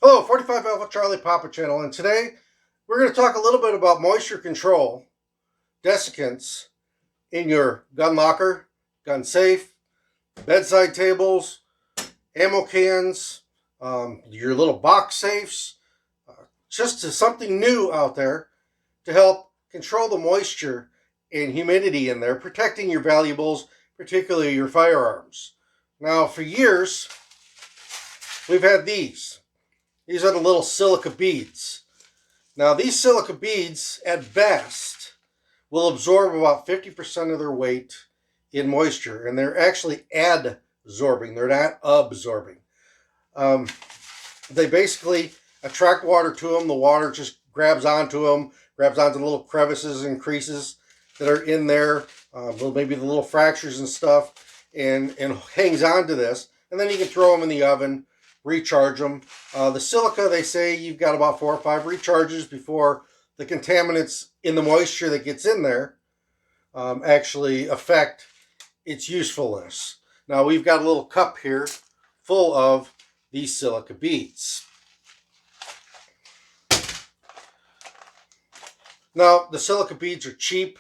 Hello, 45 Alpha Charlie Papa channel, and today we're going to talk a little bit about moisture control desiccants in your gun locker, gun safe, bedside tables, ammo cans, your little box safes, just something new out there to help control the moisture and humidity in there, protecting your valuables, particularly your firearms. Now, for years, we've had these. These are the little silica beads. Now, these silica beads, at best, will absorb about 50% of their weight in moisture, and they're actually adsorbing. They're not absorbing. They basically attract water to them. The water just grabs onto them, grabs onto the little crevices and creases that are in there, maybe the little fractures and stuff, and hangs onto this. And then you can throw them in the oven, recharge them. The silica, they say you've got about 4 or 5 recharges before the contaminants in the moisture that gets in there actually affect its usefulness. Now, we've got a little cup here full of these silica beads. Now, the silica beads are cheap.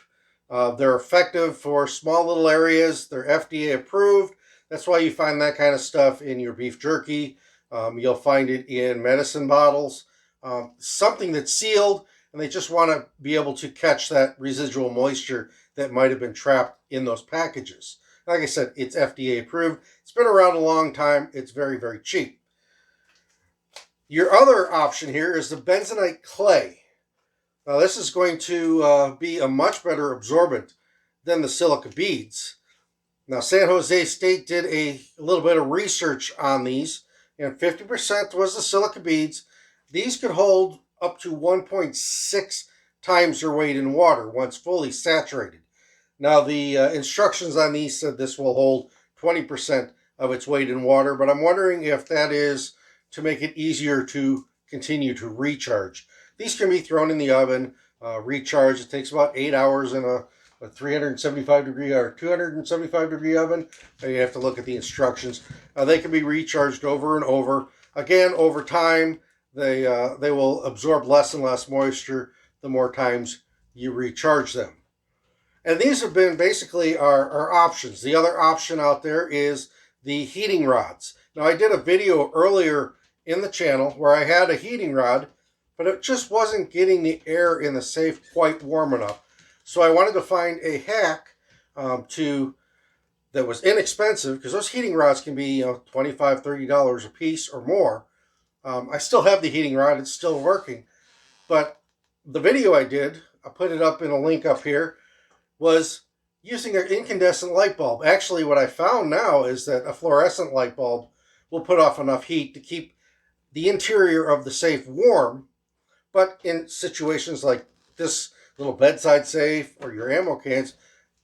They're effective for small little areas. They're FDA approved. That's why you find that kind of stuff in your beef jerky. You'll find it in medicine bottles. Something that's sealed, and they just want to be able to catch that residual moisture that might have been trapped in those packages. Like I said, it's FDA approved. It's been around a long time. It's very, very cheap. Your other option here is the Benzene Clay. Now, this is going to be a much better absorbent than the silica beads. Now, San Jose State did a little bit of research on these, and 50% was the silica beads. These could hold up to 1.6 times their weight in water once fully saturated. Now, the instructions on these said this will hold 20% of its weight in water, but I'm wondering if that is to make it easier to continue to recharge. These can be thrown in the oven, recharged. It takes about 8 hours in a 375 degree or 275 degree oven. You have to look at the instructions. They can be recharged over and over. Again, over time, they will absorb less and less moisture the more times you recharge them. And these have been basically our options. The other option out there is the heating rods. Now, I did a video earlier in the channel where I had a heating rod, but it just wasn't getting the air in the safe quite warm enough. So I wanted to find a hack that was inexpensive, because those heating rods can be $25, $30 a piece or more. I still have the heating rod. It's still working. But the video I did, I put it up in a link up here, was using an incandescent light bulb. Actually, what I found now is that a fluorescent light bulb will put off enough heat to keep the interior of the safe warm. But in situations like this little bedside safe or your ammo cans,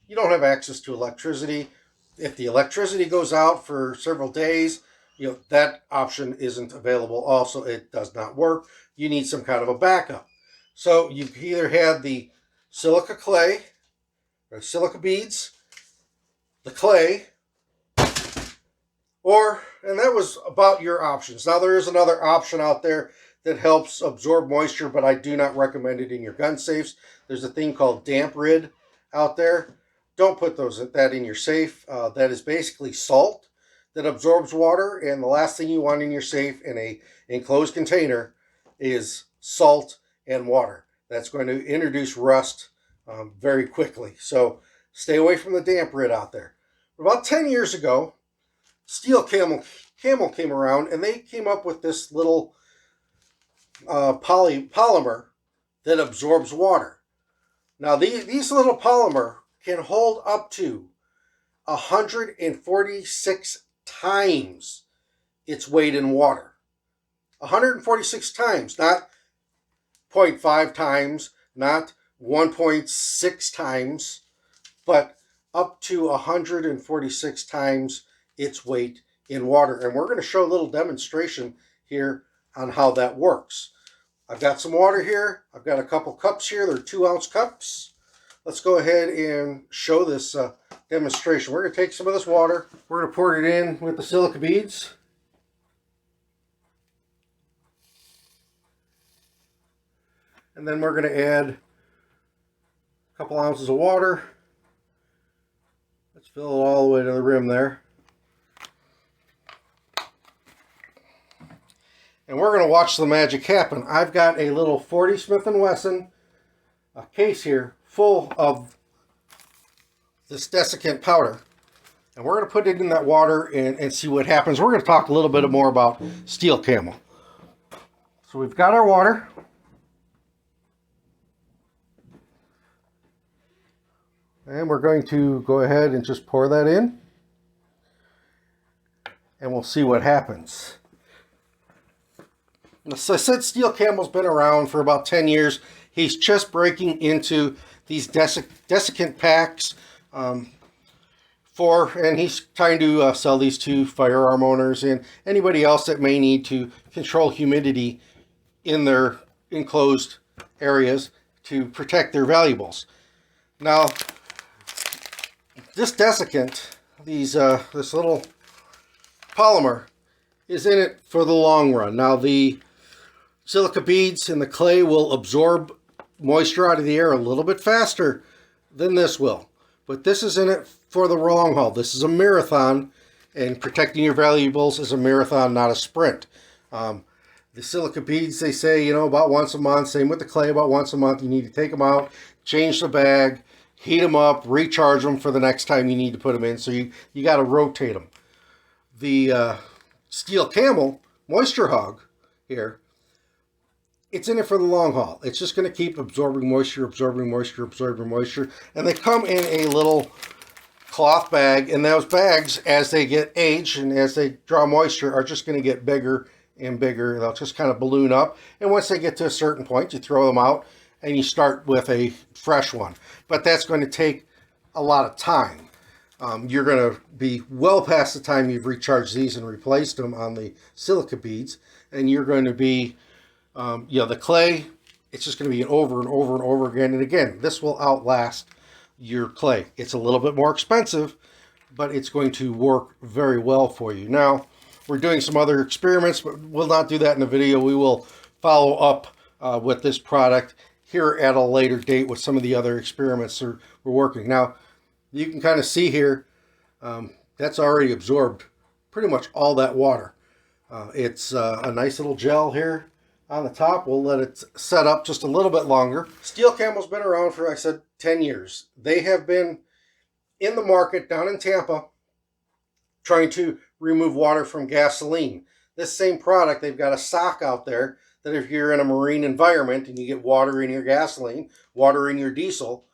you don't have access to electricity. If the electricity goes out for several days, that option isn't available. Also, it does not work. You need some kind of a backup. So you've either had the silica clay or silica beads, the clay, and that was about your options. Now, there is another option out there that helps absorb moisture, but I do not recommend it in your gun safes. There's a thing called damp rid out there. Don't put that in your safe. That is basically salt that absorbs water, and the last thing you want in your safe in a enclosed container is salt and water. That's going to introduce rust very quickly. So stay away from the damp rid out there. About 10 years ago, Steel Camel came around, and they came up with this little polymer that absorbs water. Now, these little polymer can hold up to 146 times its weight in water. 146 times, not 0.5 times, not 1.6 times, but up to 146 times its weight in water. And we're going to show a little demonstration here on how that works. I've got some water here. I've got a couple cups here. They're 2-ounce cups. Let's go ahead and show this demonstration. We're going to take some of this water. We're going to pour it in with the silica beads. And then we're going to add a couple ounces of water. Let's fill it all the way to the rim there. And we're going to watch the magic happen. I've got a little 40 Smith & Wesson case here full of this desiccant powder. And we're going to put it in that water and see what happens. We're going to talk a little bit more about steel camel. So we've got our water. And we're going to go ahead and just pour that in. And we'll see what happens. So I said steel camel's been around for about 10 years. He's just breaking into these desiccant packs and he's trying to sell these to firearm owners and anybody else that may need to control humidity in their enclosed areas to protect their valuables. Now, this desiccant, this little polymer, is in it for the long run. Now, the silica beads and the clay will absorb moisture out of the air a little bit faster than this will. But this is in it for the long haul. This is a marathon, and protecting your valuables is a marathon, not a sprint. The silica beads, they say, about once a month. Same with the clay, about once a month. You need to take them out, change the bag, heat them up, recharge them for the next time you need to put them in. So you got to rotate them. The steel camel moisture hog here, it's in it for the long haul. It's just going to keep absorbing moisture, absorbing moisture, absorbing moisture. And they come in a little cloth bag. And those bags, as they get aged and as they draw moisture, are just going to get bigger and bigger. They'll just kind of balloon up. And once they get to a certain point, you throw them out and you start with a fresh one. But that's going to take a lot of time. You're going to be well past the time you've recharged these and replaced them on the silica beads. And you're going to be the clay, it's just going to be an over and over and over again. And again, this will outlast your clay. It's a little bit more expensive, but it's going to work very well for you. Now, we're doing some other experiments, but we'll not do that in the video. We will follow up with this product here at a later date with some of the other experiments we're working. Now, you can kind of see here, that's already absorbed pretty much all that water. It's a nice little gel here on the top. We'll let it set up just a little bit longer. Steel camel's been around for, I said, 10 years. They have been in the market down in Tampa trying to remove water from gasoline. This same product, they've got a sock out there that if you're in a marine environment and you get water in your gasoline, water in your diesel,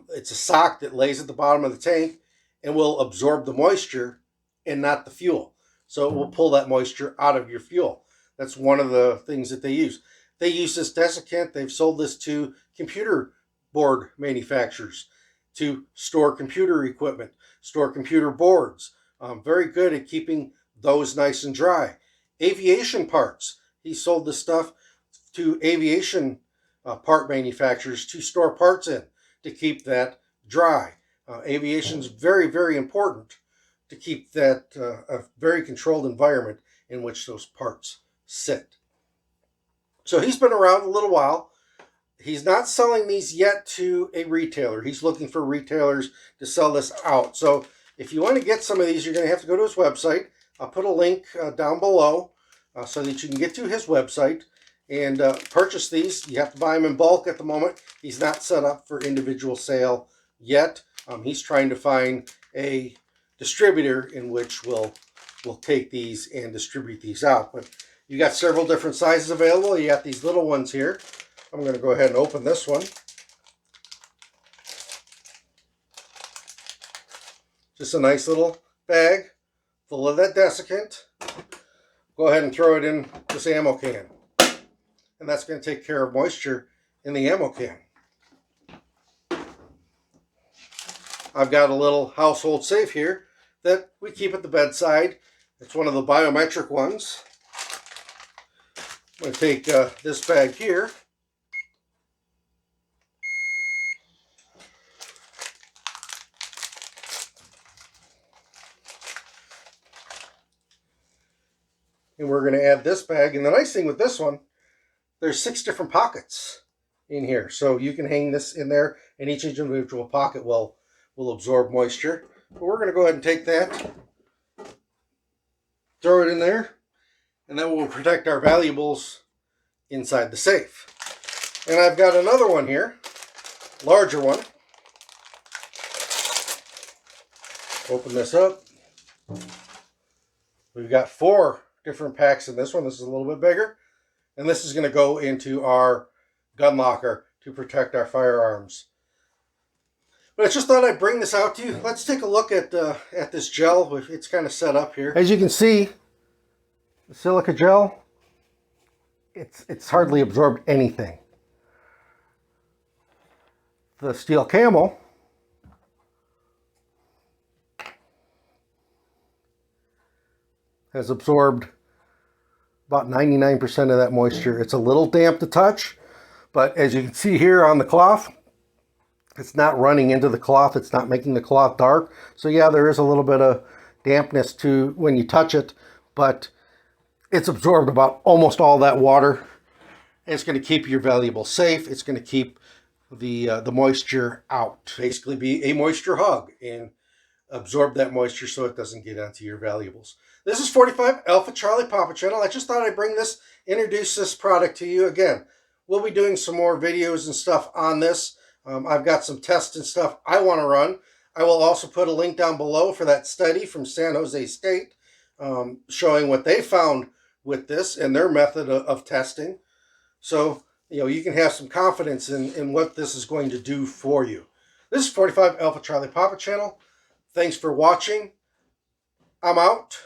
it's a sock that lays at the bottom of the tank and will absorb the moisture and not the fuel. So it will pull that moisture out of your fuel. That's one of the things that they use. They use this desiccant. They've sold this to computer board manufacturers to store computer equipment, store computer boards. Very good at keeping those nice and dry. Aviation parts. He sold this stuff to aviation part manufacturers to store parts in to keep that dry. Aviation's very, very important to keep that a very controlled environment in which those parts sit. So he's been around a little while. He's not selling these yet to a retailer. He's looking for retailers to sell this out. So if you want to get some of these, you're going to have to go to his website. I'll put a link down below so that you can get to his website and purchase these. You have to buy them in bulk at the moment. He's not set up for individual sale yet. He's trying to find a distributor in which will take these and distribute these out. But you got several different sizes available. You got these little ones here. I'm going to go ahead and open this one. Just a nice little bag full of that desiccant. Go ahead and throw it in this ammo can. And that's going to take care of moisture in the ammo can. I've got a little household safe here that we keep at the bedside. It's one of the biometric ones. I'm going to take this bag here. And we're going to add this bag. And the nice thing with this one, there's 6 different pockets in here. So you can hang this in there, and each individual pocket will absorb moisture. But we're going to go ahead and take that, throw it in there, and then we'll protect our valuables inside the safe. And I've got another one here, larger one. Open this up. We've got 4 different packs in this one. This is a little bit bigger. And this is going to go into our gun locker to protect our firearms. But I just thought I'd bring this out to you. Let's take a look at this gel. It's kind of set up here. As you can see, the Silica Gel, it's hardly absorbed anything. The Steel Camel has absorbed about 99% of that moisture. It's a little damp to touch, but as you can see here on the cloth, it's not running into the cloth. It's not making the cloth dark. So yeah, there is a little bit of dampness to when you touch it, but it's absorbed about almost all that water. And it's going to keep your valuables safe. It's going to keep the moisture out. Basically be a moisture hog and absorb that moisture so it doesn't get onto your valuables. This is 45 Alpha Charlie Papa Channel. I just thought I'd bring this, introduce this product to you. Again, we'll be doing some more videos and stuff on this. I've got some tests and stuff I want to run. I will also put a link down below for that study from San Jose State showing what they found with this and their method of testing. So, you know, you can have some confidence in what this is going to do for you. This is 45 Alpha Charlie Papa Channel. Thanks for watching. I'm out.